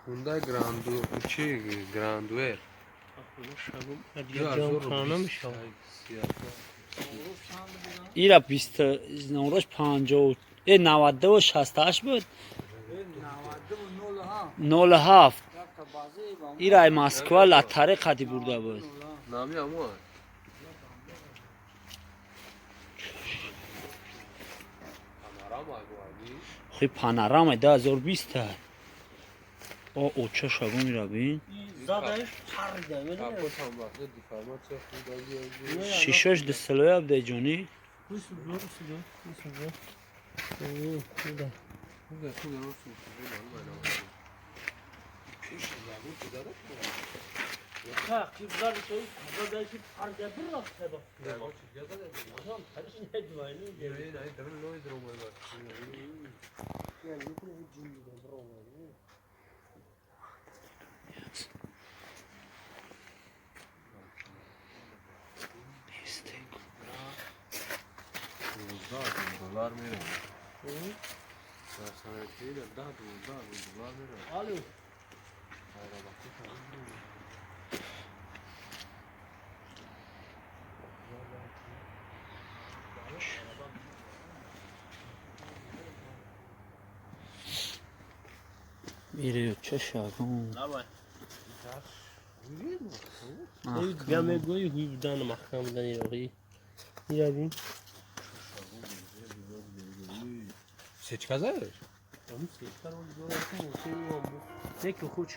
Hyundai چی گراندویر دیگه جام خانه میشه. سیاه ایرا 20 نوروش 50 92 و 68 بود 07 ایرا مسکو لا طریقتی برده بود نامی همون خی پانوراما 2020 او چه شگو میرا بین زادش خریده کپوت هم وقتی دیفرماسیون خود شیشش دستلوی ابده جانی $12 میره در سنتی $10 $12 میره الو میره چه شگو بیا میگویی هوی بدن محکم بدن ایراقی ایرا بین سه چه کازه؟ همون سیکر رو دیگه رفتم و خیلی هم بود یک خود